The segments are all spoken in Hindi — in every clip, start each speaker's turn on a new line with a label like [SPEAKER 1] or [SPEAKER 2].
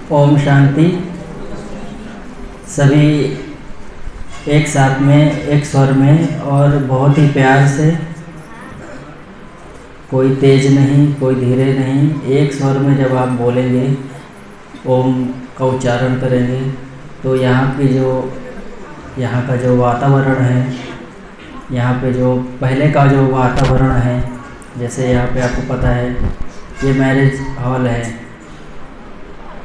[SPEAKER 1] ओम शांति। सभी एक साथ में, एक स्वर में और बहुत ही प्यार से, कोई तेज नहीं, कोई धीरे नहीं, एक स्वर में जब आप बोलेंगे, ओम का उच्चारण करेंगे, तो यहाँ का जो वातावरण है, यहाँ पे जो पहले का जो वातावरण है, जैसे यहाँ पे आपको पता है ये मैरिज हॉल है,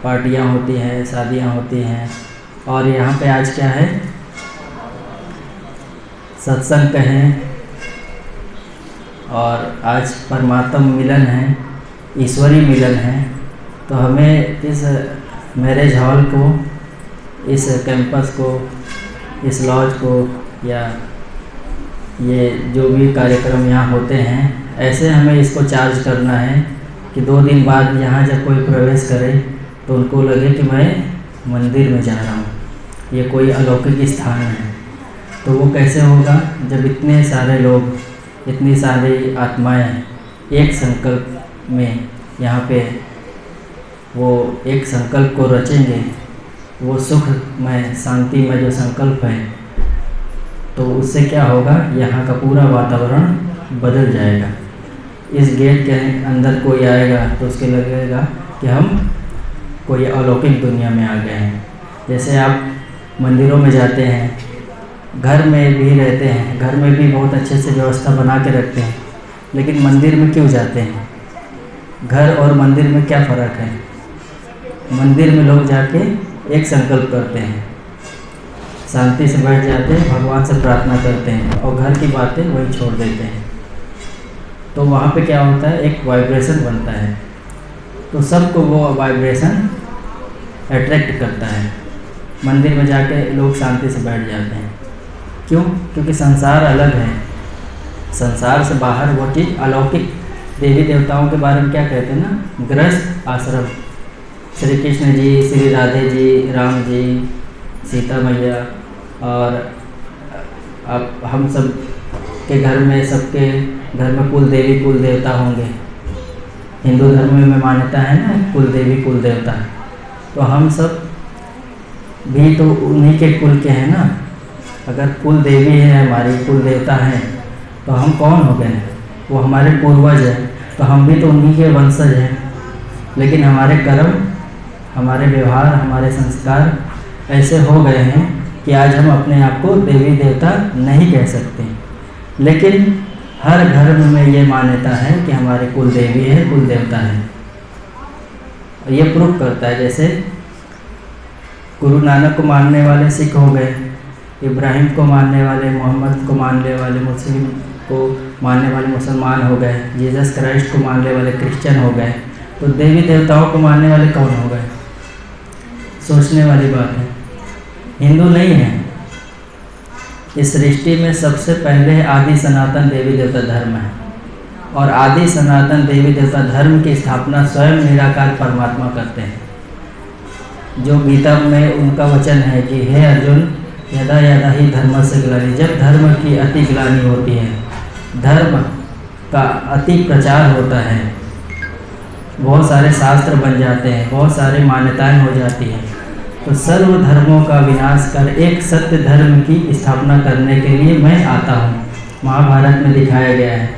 [SPEAKER 1] पार्टियाँ होती हैं, शादियाँ होती हैं, और यहाँ पे आज क्या है, सत्संग कहें, और आज परमात्म मिलन है, ईश्वरी मिलन है। तो हमें इस मैरिज हॉल को, इस कैंपस को, इस लॉज को, या ये जो भी कार्यक्रम यहाँ होते हैं, ऐसे हमें इसको चार्ज करना है कि 2 दिन बाद यहाँ जब कोई प्रवेश करे तो उनको लगे कि मैं मंदिर में जा रहा हूँ, ये कोई अलौकिक स्थान है। तो वो कैसे होगा जब इतने सारे लोग, इतनी सारी आत्माएं एक संकल्प में यहाँ पे वो एक संकल्प को रचेंगे, वो सुख में, शांति में जो संकल्प है, तो उससे क्या होगा, यहाँ का पूरा वातावरण बदल जाएगा। इस गेट के अंदर कोई आएगा तो उसके लगेगा कि हम कोई अलौकिक दुनिया में आ गए हैं। जैसे आप मंदिरों में जाते हैं, घर में भी रहते हैं, घर में भी बहुत अच्छे से व्यवस्था बना के रखते हैं, लेकिन मंदिर में क्यों जाते हैं? घर और मंदिर में क्या फ़र्क है? मंदिर में लोग जाके एक संकल्प करते हैं, शांति से बैठ जाते हैं, भगवान से प्रार्थना करते हैं, और घर की बातें वहीं छोड़ देते हैं। तो वहाँ पे क्या होता है, एक वाइब्रेशन बनता है, तो सबको वो वाइब्रेशन अट्रैक्ट करता है। मंदिर में जाके लोग शांति से बैठ जाते हैं। क्यों? क्योंकि संसार अलग है, संसार से बाहर वो चीज़ अलौकिक। देवी देवताओं के बारे में क्या कहते हैं ना, गृहस्थ आश्रम। श्री कृष्ण जी, श्री राधे जी, राम जी, सीता मैया, और अब हम सब के घर में, सबके घर में कुल देवी कुल देवता होंगे। हिंदू धर्म में मान्यता है ना, कुल देवी कुल देवता। तो हम सब भी तो उन्हीं के कुल के हैं ना। अगर कुल देवी है हमारी, कुल देवता हैं, तो हम कौन हो गए? वो हमारे पूर्वज हैं, तो हम भी तो उन्हीं के वंशज हैं। लेकिन हमारे कर्म, हमारे व्यवहार, हमारे संस्कार ऐसे हो गए हैं कि आज हम अपने आप को देवी देवता नहीं कह सकते। लेकिन हर धर्म में ये मान्यता है कि हमारे कुल देवी है, कुल देवता है। और ये प्रूफ करता है, जैसे गुरु नानक को मानने वाले सिख हो गए, इब्राहिम को मानने वाले, मोहम्मद को मानने वाले मुस्लिम को मानने वाले मुसलमान हो गए, जीसस क्राइस्ट को मानने वाले क्रिश्चियन हो गए। तो देवी देवताओं को मानने वाले कौन हो गए? सोचने वाली बात है। हिंदू नहीं है। इस सृष्टि में सबसे पहले आदि सनातन देवी देवता धर्म है, और आदि सनातन देवी देवता धर्म की स्थापना स्वयं निराकार परमात्मा करते हैं। जो गीता में उनका वचन है कि हे अर्जुन, यदा यदा ही धर्म से ग्लानि, जब धर्म की अति ग्लानि होती है, धर्म का अति प्रचार होता है, बहुत सारे शास्त्र बन जाते हैं, बहुत सारी मान्यताएं हो जाती हैं, तो सर्व धर्मों का विनाश कर एक सत्य धर्म की स्थापना करने के लिए मैं आता हूँ। महाभारत में दिखाया गया है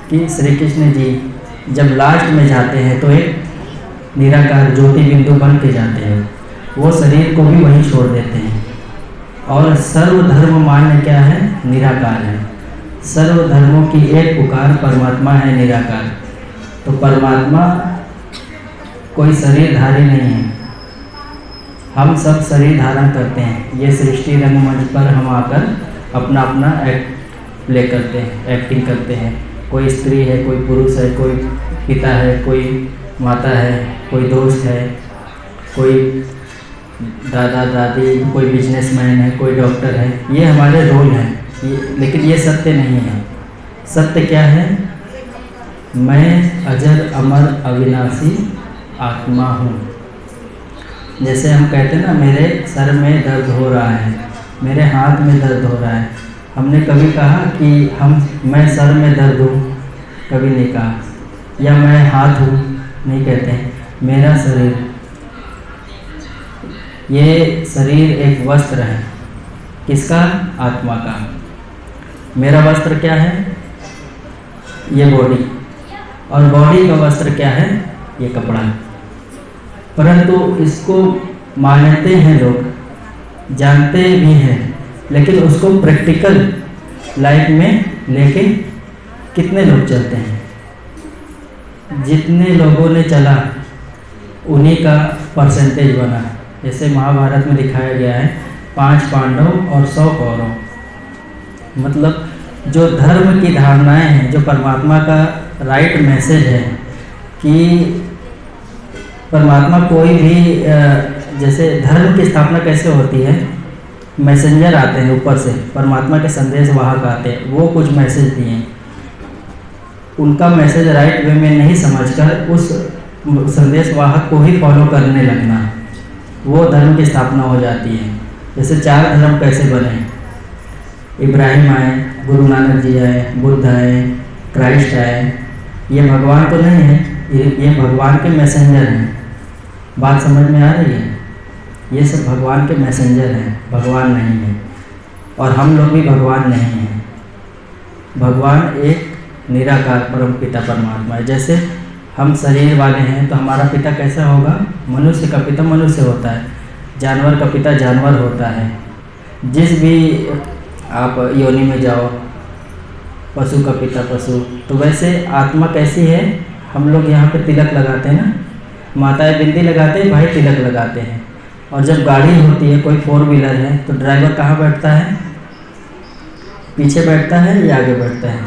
[SPEAKER 1] कि श्री कृष्ण जी जब लास्ट में जाते हैं तो एक निराकार ज्योति बिंदु बन के जाते हैं, वो शरीर को भी वहीं छोड़ देते हैं। और सर्वधर्म मान्य क्या है? निराकार है। सर्व धर्मों की एक पुकार परमात्मा है, निराकार। तो परमात्मा कोई शरीरधारी नहीं है, हम सब शरीर धारण करते हैं। ये सृष्टि रंगमंच पर हम आकर अपना अपना एक्ट प्ले करते हैं, एक्टिंग करते हैं। कोई स्त्री है, कोई पुरुष है, कोई पिता है, कोई माता है, कोई दोस्त है, कोई दादा दादी, कोई बिजनेसमैन है, कोई डॉक्टर है। ये हमारे रोल हैं, लेकिन ये सत्य नहीं है। सत्य क्या है? मैं अजर अमर अविनाशी आत्मा हूँ। जैसे हम कहते हैं ना, मेरे सर में दर्द हो रहा है, मेरे हाथ में दर्द हो रहा है। हमने कभी कहा कि मैं सर में दर्द हूँ? कभी नहीं कहा। या मैं हाथ हूँ? नहीं कहते हैं। मेरा शरीर ये शरीर एक वस्त्र है, किसका? आत्मा का। मेरा वस्त्र क्या है? ये बॉडी। और बॉडी का वस्त्र क्या है? ये कपड़ा। परंतु इसको मानते हैं लोग, जानते भी हैं, लेकिन उसको प्रैक्टिकल लाइफ में लेके कितने लोग चलते हैं? जितने लोगों ने चला उन्हीं का परसेंटेज बना। जैसे महाभारत में दिखाया गया है 5 पांडव और 100 कौरव। मतलब जो धर्म की धारणाएं हैं, जो परमात्मा का राइट मैसेज है कि परमात्मा कोई भी जैसे धर्म की स्थापना कैसे होती है, मैसेंजर आते हैं ऊपर से, परमात्मा के संदेश वाहक आते हैं, वो कुछ मैसेज दिए, उनका मैसेज राइट वे में नहीं समझकर उस संदेश वाहक को ही फॉलो करने लगना, वो धर्म की स्थापना हो जाती है। जैसे 4 धर्म कैसे बने? इब्राहिम आए, गुरु नानक जी आए, बुद्ध आए, क्राइस्ट आए। ये भगवान तो नहीं है, ये भगवान के मैसेंजर हैं। बात समझ में आ रही है? ये सब भगवान के मैसेंजर हैं, भगवान नहीं है। और हम लोग भी भगवान नहीं हैं। भगवान एक निराकार परम पिता परमात्मा है। जैसे हम शरीर वाले हैं तो हमारा पिता कैसा होगा? मनुष्य का पिता मनुष्य होता है, जानवर का पिता जानवर होता है। जिस भी आप योनि में जाओ, पशु का पिता पशु। तो वैसे आत्मा कैसी है? हम लोग यहाँ पे तिलक लगाते हैं ना, माताएं बिंदी लगाते हैं, भाई तिलक लगाते हैं। और जब गाड़ी होती है, कोई 4 व्हीलर है, तो ड्राइवर कहाँ बैठता है? पीछे बैठता है या आगे बैठता है?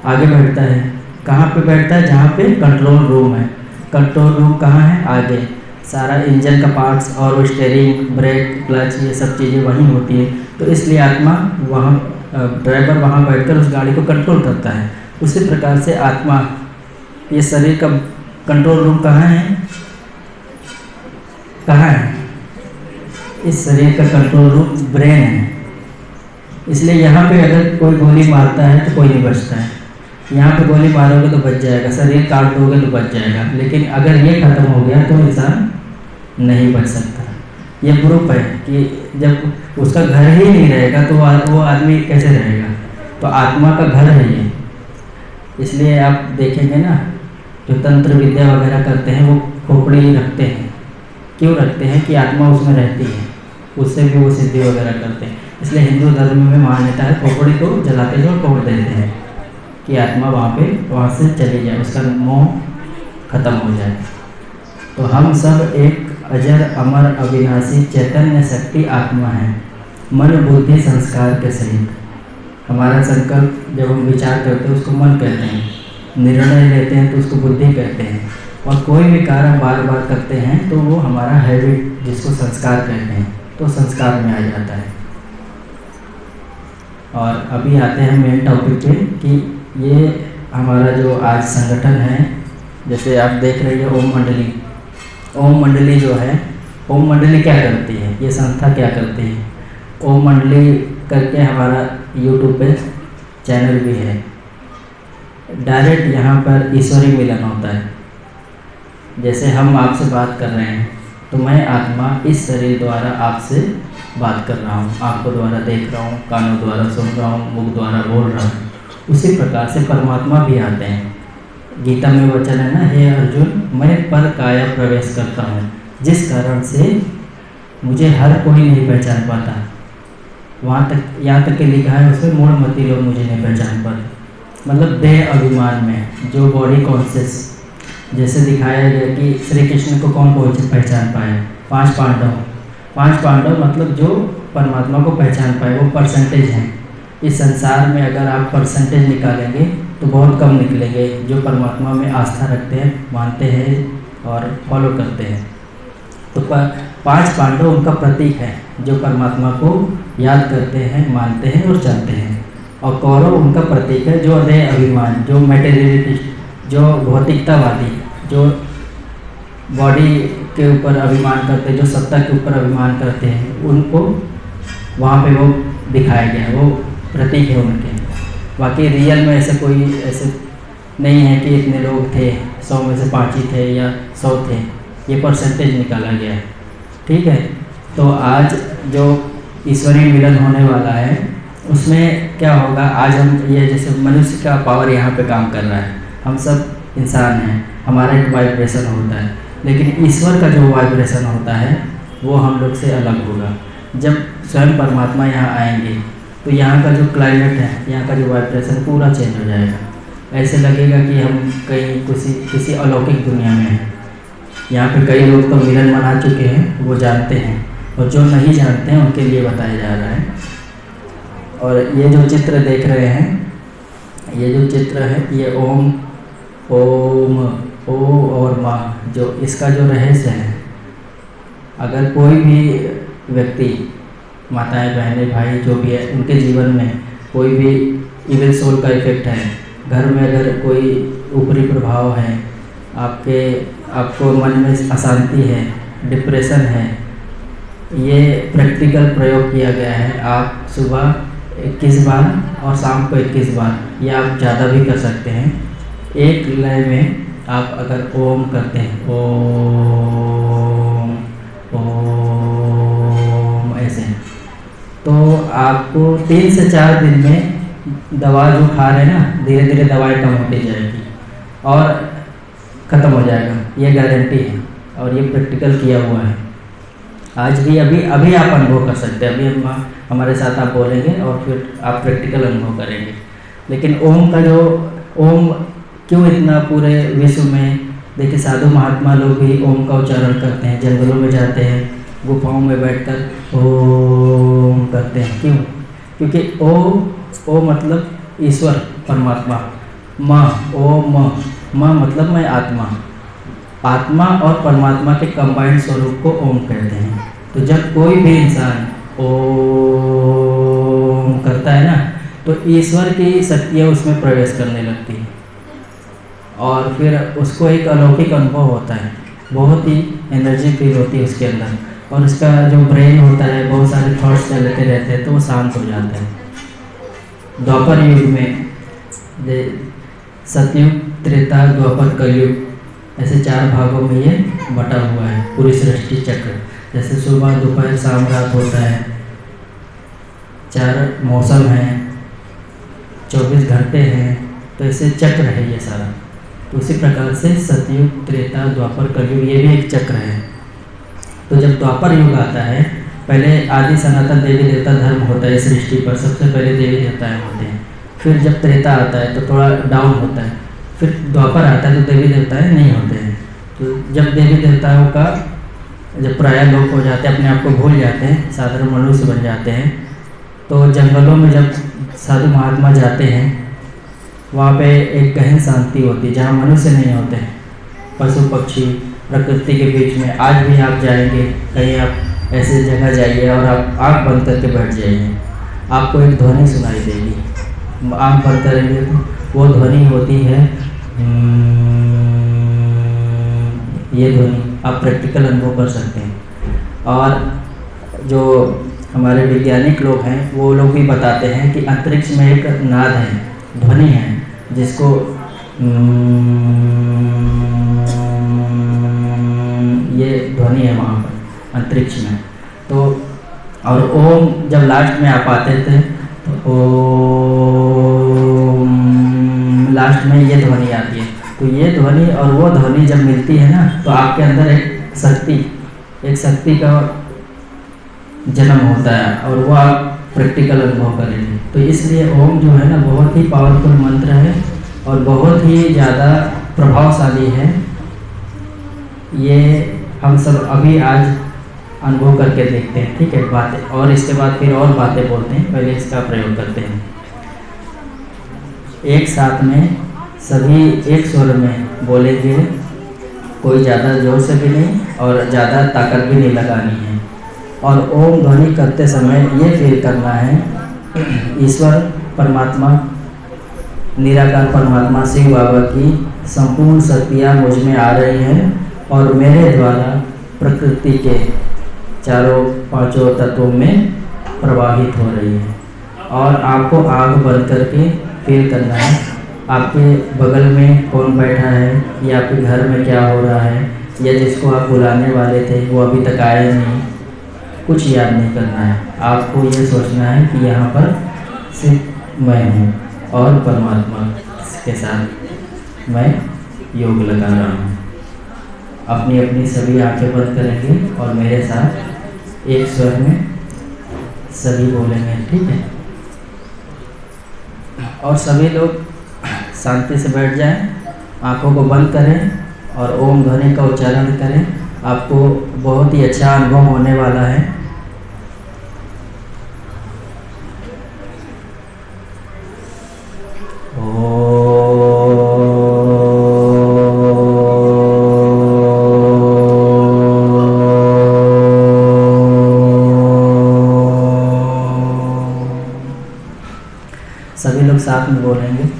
[SPEAKER 1] आगे बैठता है। कहाँ पे बैठता है? जहाँ पे कंट्रोल रूम है। कंट्रोल रूम कहाँ है? आगे। सारा इंजन का पार्ट्स और स्टीयरिंग, ब्रेक, क्लच, ये सब चीज़ें वहीं होती है। तो इसलिए आत्मा वहाँ, ड्राइवर वहाँ बैठकर उस गाड़ी को कंट्रोल करता है। उसी प्रकार से आत्मा, ये शरीर का कंट्रोल रूम कहाँ है? कहाँ है? इस शरीर का कंट्रोल रूम ब्रेन है। इसलिए यहाँ पे अगर कोई गोली मारता है तो कोई नहीं बचता है। यहाँ पे गोली मारोगे तो बच जाएगा, शरीर काट दोगे तो बच जाएगा, लेकिन अगर ये खत्म हो गया तो इंसान नहीं बच सकता। ये प्रूफ है कि जब उसका घर ही नहीं रहेगा तो वो आदमी कैसे रहेगा? तो आत्मा का घर है ये। इसलिए आप देखेंगे ना, जो तंत्र विद्या वगैरह करते हैं वो खोपड़ी रखते हैं। क्यों रखते हैं? कि आत्मा उसमें रहती है, उससे भी वो सिद्धि वगैरह करते हैं। इसलिए हिंदू धर्म में मान्यता है खोपड़ी को जलाते हुए तोड़ देते हैं कि आत्मा वहाँ से चली जाए, उसका मोह खत्म हो जाए। तो हम सब एक अजर अमर अविनाशी चैतन्य शक्ति आत्मा है, मन बुद्धि संस्कार के सहित। हमारा संकल्प जब हम विचार करते हैं उसको मन कहते हैं, निर्णय लेते हैं तो उसको बुद्धि कहते हैं, और कोई भी कार्य बार बार करते हैं तो वो हमारा हैबिट, जिसको संस्कार कहते हैं, तो संस्कार में आ जाता है। और अभी आते हैं मेन टॉपिक पे कि ये हमारा जो आज संगठन है, जैसे आप देख रहे हैं ओम मंडली। ओम मंडली जो है, ओम मंडली क्या करती है? ये संस्था क्या करती है? ओम मंडली करके हमारा यूट्यूब पे चैनल भी है। डायरेक्ट यहाँ पर ईश्वरीय मिलन होता है। जैसे हम आपसे बात कर रहे हैं तो मैं आत्मा इस शरीर द्वारा आपसे बात कर रहा हूँ, आँखों द्वारा देख रहा हूँ, कानों द्वारा सुन रहा हूँ, मुख द्वारा बोल रहा हूँ। उसी प्रकार से परमात्मा भी आते हैं। गीता में वचन है ना, हे अर्जुन, मैं पर काया प्रवेश करता हूँ, जिस कारण से मुझे हर कोई नहीं पहचान पाता। वहाँ तक, यहाँ तक के लिखा है उसमें, मूढ़मती लोग मुझे नहीं पहचान पाते। मतलब देह अभिमान में, जो बॉडी कॉन्शियस, जैसे दिखाया गया कि श्री कृष्ण को कौन पहचान पाए? 5 पांडव। 5 पांडव मतलब जो परमात्मा को पहचान पाए, वो परसेंटेज हैं। इस संसार में अगर आप परसेंटेज निकालेंगे तो बहुत कम निकलेंगे जो परमात्मा में आस्था रखते हैं, मानते हैं और फॉलो करते हैं। तो 5 पांडव उनका प्रतीक है, जो परमात्मा को याद करते हैं, मानते हैं और चलते हैं। और कौरव उनका प्रतीक है, जो देह अभिमान, जो मेटेरियलिस्ट, जो भौतिकतावादी, जो बॉडी के ऊपर अभिमान करते हैं, जो सत्ता के ऊपर अभिमान करते हैं, उनको वहाँ पे वो दिखाया गया है, वो प्रतीक है उनके। बाकी रियल में ऐसा कोई ऐसे नहीं है कि इतने लोग थे, 100 में से 5 ही थे या 100 थे, ये परसेंटेज निकाला गया है। ठीक है, तो आज जो ईश्वरीय मिलन होने वाला है उसमें क्या होगा, आज हम ये जैसे मनुष्य का पावर यहाँ पे काम कर रहा है, हम सब इंसान हैं, हमारा एक वाइब्रेशन होता है, लेकिन ईश्वर का जो वाइब्रेशन होता है वो हम लोग से अलग होगा। जब स्वयं परमात्मा यहाँ आएंगे तो यहाँ का जो क्लाइमेट है, यहाँ का जो वाइब्रेशन पूरा चेंज हो जाएगा। ऐसे लगेगा कि हम कहीं किसी अलौकिक दुनिया में हैं। यहाँ पे कई लोग तो मिलन मना चुके हैं, वो जानते हैं, और जो नहीं जानते हैं उनके लिए बताया जा रहा है। और ये जो चित्र देख रहे हैं, ये जो चित्र है ये ओम ओ और माँ, जो इसका जो रहस्य है, अगर कोई भी व्यक्ति, माताएं बहनें भाई जो भी है, उनके जीवन में कोई भी इविल सोल का इफेक्ट है, घर में अगर कोई ऊपरी प्रभाव है, आपको मन में अशांति है, डिप्रेशन है, ये प्रैक्टिकल प्रयोग किया गया है। आप सुबह 21 बार और शाम को 21 बार, या आप ज़्यादा भी कर सकते हैं। एक लय में आप अगर ओम करते हैं, ओम ऐसे, तो आपको 3 से 4 दिन में दवा जो खा रहे हैं ना, धीरे धीरे दवाई कम होती जाएगी और ख़त्म हो जाएगा, ये गारंटी है और ये प्रैक्टिकल किया हुआ है। आज भी अभी आप अनुभव कर सकते हैं, अभी हम हमारे साथ आप बोलेंगे और फिर आप प्रैक्टिकल अनुभव करेंगे। लेकिन ओम का जो ओम क्यों इतना पूरे विश्व में, देखिए साधु महात्मा लोग भी ओम का उच्चारण करते हैं, जंगलों में जाते हैं, गुफाओं में बैठकर ओम करते हैं। क्यों? क्योंकि ओ मतलब ईश्वर परमात्मा, माँ मतलब मैं आत्मा और परमात्मा के कंबाइंड स्वरूप को ओम कहते हैं। तो जब कोई भी इंसान ओम करता है ना, तो ईश्वर की शक्तियाँ उसमें प्रवेश करने लगती है और फिर उसको एक अलौकिक अनुभव होता है, बहुत ही एनर्जी फील होती है उसके अंदर, और उसका जो ब्रेन होता है, बहुत सारे थॉट्स चलते रहते हैं तो वो शांत हो जाता है। द्वापर युग में, सतयुग, त्रेता, द्वापर, कलयुग, ऐसे 4 भागों में ये बटा हुआ है पूरी सृष्टि चक्र। जैसे सुबह दोपहर शाम रात होता है, 4 मौसम हैं, 24 घंटे हैं, तो ऐसे चक्र है ये सारा। तो उसी प्रकार से सतयुग, त्रेता, द्वापर, कलयुग ये भी एक चक्र है। तो जब द्वापर युग आता है, पहले आदि सनातन देवी देवता धर्म होता है सृष्टि पर, सबसे पहले देवी देवताएँ होते हैं। फिर जब त्रेता आता है तो थोड़ा डाउन होता है, फिर द्वापर आता है तो देवी देवताएँ नहीं होते हैं। तो जब देवी देवताओं का जब प्राय लोप हो जाते हैं, अपने आप को भूल जाते हैं, साधारण मनुष्य बन जाते हैं, तो जंगलों में जब साधु महात्मा जाते हैं, वहाँ पे एक गहन शांति होती है जहाँ मनुष्य नहीं होते हैं, पशु पक्षी प्रकृति के बीच में। आज भी आप जाएंगे कहीं, आप ऐसे जगह जाइए और आप आँख बंद करके बैठ जाइए, आपको एक ध्वनि सुनाई देगी। आँख बंद करेंगे तो वो ध्वनि होती है, ये ध्वनि आप प्रैक्टिकल अनुभव कर सकते हैं। और जो हमारे वैज्ञानिक लोग हैं वो लोग भी बताते हैं कि अंतरिक्ष में एक नाद है, ध्वनि है, जिसको ये ध्वनि है वहाँ पर अंतरिक्ष में। तो और ओम जब लास्ट में आप आते थे तो ओम लास्ट में ये ध्वनि आती है। तो ये ध्वनि और वो ध्वनि जब मिलती है ना, तो आपके अंदर एक शक्ति का जन्म होता है और वो आप प्रैक्टिकल अनुभव करेंगे। तो इसलिए ओम जो है ना बहुत ही पावरफुल मंत्र है और बहुत ही ज़्यादा प्रभावशाली है। ये हम सब अभी आज अनुभव करके देखते हैं, ठीक है बातें, और इसके बाद फिर और बातें बोलते हैं, पहले इसका प्रयोग करते हैं। एक साथ में सभी एक स्वर में बोलेंगे, कोई ज़्यादा जोर से भी नहीं और ज़्यादा ताकत भी नहीं लगानी है। और ओम ध्वनि करते समय ये फील करना है, ईश्वर परमात्मा, निराकार परमात्मा शिव बाबा की संपूर्ण शक्तियाँ मुझ में आ रही हैं और मेरे द्वारा प्रकृति के चारों पांचों तत्वों में प्रवाहित हो रही है। और आपको आँख बंद करके फील करना है आपके बगल में कौन बैठा है या आपके घर में क्या हो रहा है, या जिसको आप बुलाने वाले थे वो अभी तक आए नहीं, कुछ याद नहीं करना है। आपको ये सोचना है कि यहाँ पर सिर्फ मैं हूँ और परमात्मा के साथ मैं योग लगा रहा हूँ। अपनी अपनी सभी आंखें बंद करेंगे और मेरे साथ एक स्वर में सभी बोलेंगे, ठीक है? और सभी लोग शांति से बैठ जाएं, आंखों को बंद करें और ओम ध्वनि का उच्चारण करें। आपको बहुत ही अच्छा अनुभव होने वाला है। सभी लोग साथ में बोलेंगे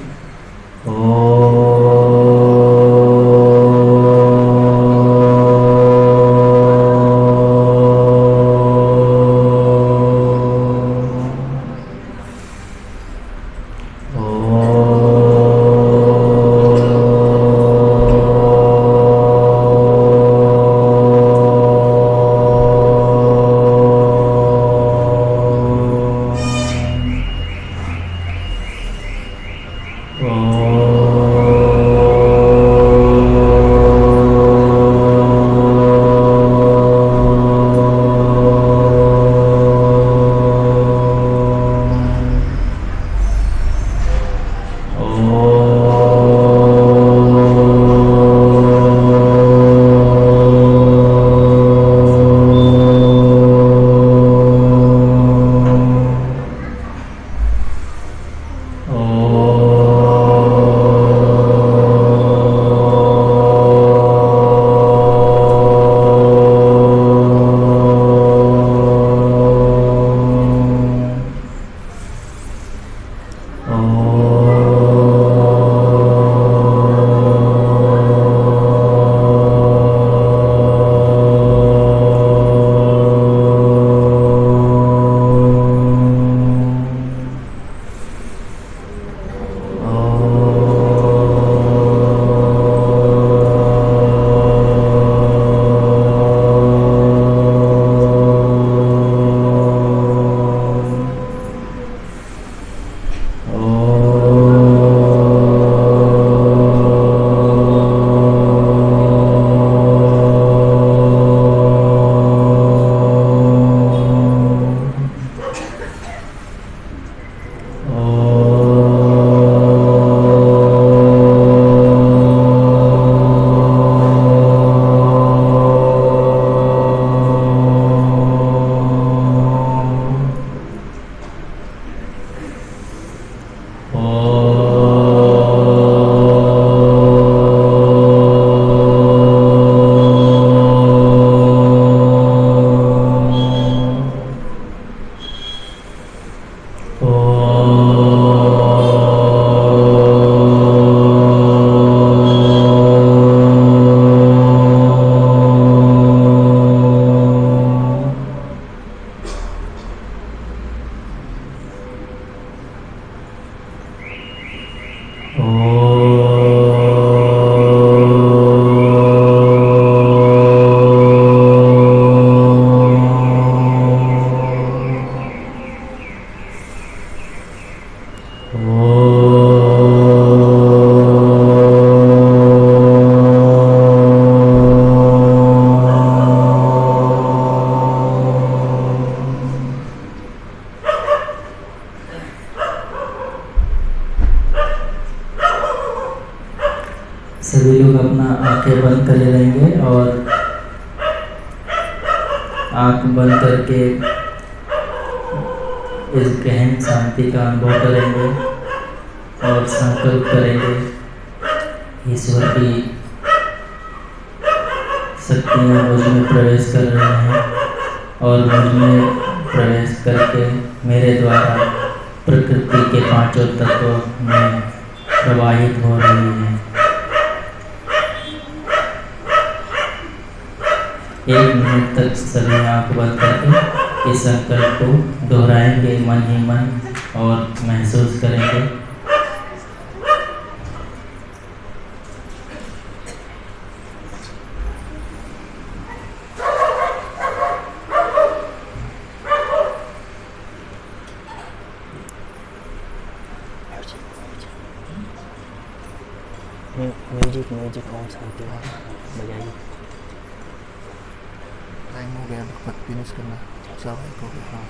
[SPEAKER 1] सभी लोग अपना आंखें बंद करे रहेंगे और आंख बंद करके इस गहन शांति का अनुभव करेंगे और संकल्प करेंगे ईश्वर की शक्तियाँ मुझ में प्रवेश कर रही हैं और मुझ में प्रवेश करके मेरे द्वारा प्रकृति के पांचों तत्वों में प्रवाहित हो रही हैं। 1 मिनट तक सभी आँख बंद करके इस संकल्प को दोहराएंगे मन ही मन और महसूस करेंगे। म्यूजिक म्यूजिक कौन सा होती है बजाइए।
[SPEAKER 2] टाइम हो गया, फिनिश करना, अच्छा भाई को। हाँ